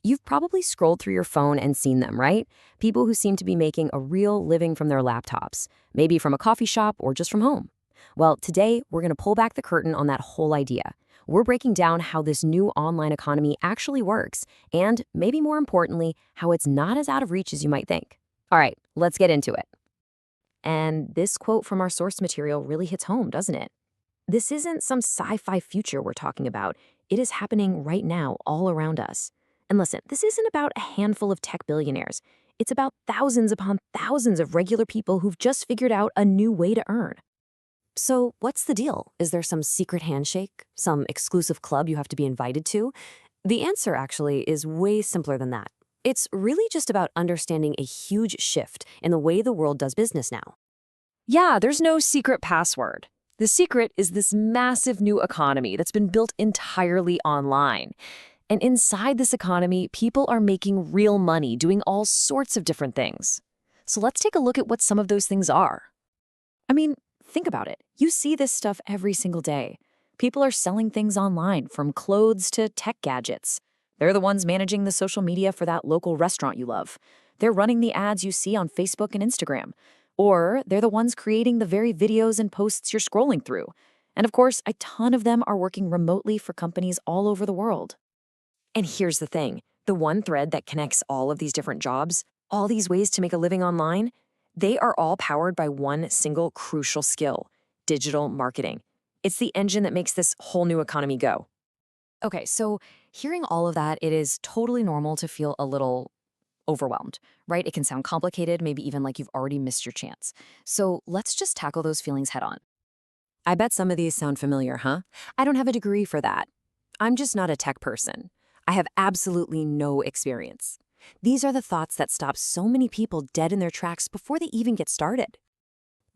You've probably scrolled through your phone and seen them, right? People who seem to be making a real living from their laptops, maybe from a coffee shop or just from home. Well, today we're going to pull back the curtain on that whole idea. We're breaking down how this new online economy actually works, and maybe more importantly, how it's not as out of reach as you might think. All right, let's get into it. And this quote from our source material really hits home, doesn't it? This isn't some sci fi future we're talking about. It is happening right now, all around us. And listen, this isn't about a handful of tech billionaires. It's about thousands upon thousands of regular people who've just figured out a new way to earn. So, what's the deal? Is there some secret handshake? Some exclusive club you have to be invited to? The answer, actually, is way simpler than that. It's really just about understanding a huge shift in the way the world does business now. Yeah, there's no secret password. The secret is this massive new economy that's been built entirely online. And inside this economy, people are making real money doing all sorts of different things. So let's take a look at what some of those things are. I mean, think about it. You see this stuff every single day. People are selling things online, from clothes to tech gadgets. They're the ones managing the social media for that local restaurant you love. They're running the ads you see on Facebook and Instagram. Or they're the ones creating the very videos and posts you're scrolling through. And of course, a ton of them are working remotely for companies all over the world. And here's the thing, the one thread that connects all of these different jobs, all these ways to make a living online, they are all powered by one single crucial skill: digital marketing. It's the engine that makes this whole new economy go. Okay, so hearing all of that, it is totally normal to feel a little overwhelmed, right? It can sound complicated, maybe even like you've already missed your chance. So let's just tackle those feelings head on. I bet some of these sound familiar, huh? I don't have a degree for that. I'm just not a tech person. I have absolutely no experience. These are the thoughts that stop so many people dead in their tracks before they even get started.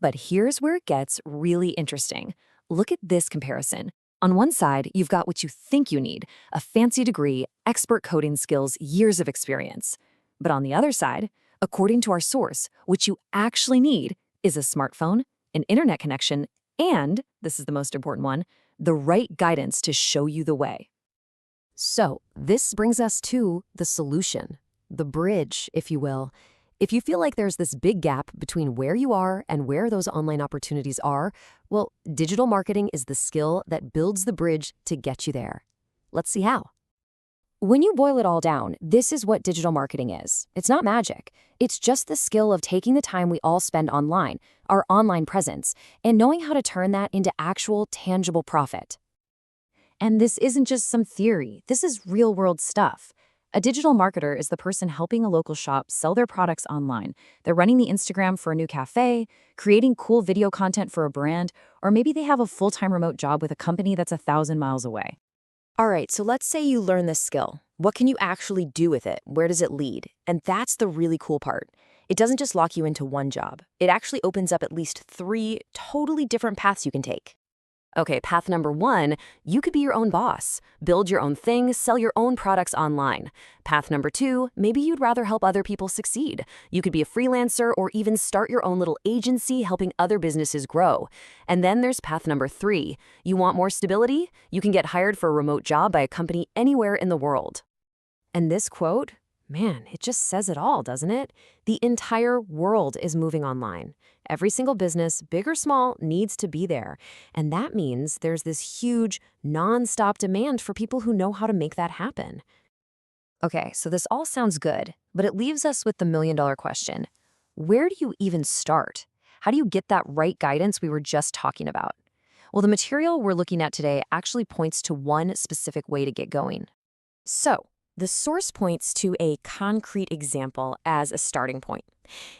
But here's where it gets really interesting. Look at this comparison. On one side, you've got what you think you need: a fancy degree, expert coding skills, years of experience. But on the other side, according to our source, what you actually need is a smartphone, an internet connection, and, this is the most important one, the right guidance to show you the way. So, this brings us to the solution, the bridge, if you will. If you feel like there's this big gap between where you are and where those online opportunities are, well, digital marketing is the skill that builds the bridge to get you there. Let's see how. When you boil it all down, this is what digital marketing is. It's not magic. It's just the skill of taking the time we all spend online, our online presence, and knowing how to turn that into actual, tangible profit. And this isn't just some theory. This is real-world stuff. A digital marketer is the person helping a local shop sell their products online. They're running the Instagram for a new cafe, creating cool video content for a brand, or maybe they have a full-time remote job with a company that's 1,000 miles away. All right, so let's say you learn this skill. What can you actually do with it? Where does it lead? And that's the really cool part. It doesn't just lock you into one job. It actually opens up at least 3 totally different paths you can take. Okay, path number 1, you could be your own boss. Build your own thing, sell your own products online. Path number 2, maybe you'd rather help other people succeed. You could be a freelancer or even start your own little agency helping other businesses grow. And then there's path number 3. You want more stability? You can get hired for a remote job by a company anywhere in the world. And this quote, man, it just says it all, doesn't it? The entire world is moving online. Every single business, big or small, needs to be there. And that means there's this huge, non-stop demand for people who know how to make that happen. Okay, so this all sounds good, but it leaves us with the million-dollar question. Where do you even start? How do you get that right guidance we were just talking about? Well, the material we're looking at today actually points to one specific way to get going. So, the source points to a concrete example as a starting point.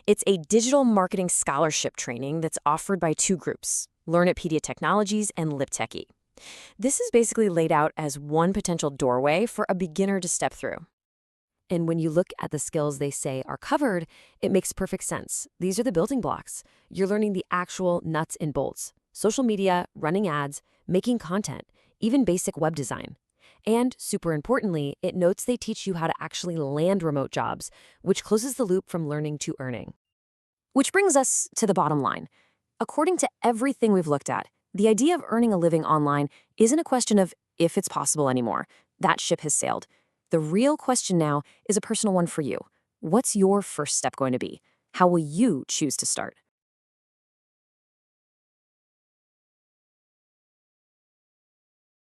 It's a digital marketing scholarship training that's offered by 2 groups, Learnopedia Technologies and LipTechie. This is basically laid out as one potential doorway for a beginner to step through. And when you look at the skills they say are covered, it makes perfect sense. These are the building blocks. You're learning the actual nuts and bolts: social media, running ads, making content, even basic web design. And super importantly, it notes they teach you how to actually land remote jobs, which closes the loop from learning to earning. Which brings us to the bottom line. According to everything we've looked at, the idea of earning a living online isn't a question of if it's possible anymore. That ship has sailed. The real question now is a personal one for you. What's your first step going to be? How will you choose to start?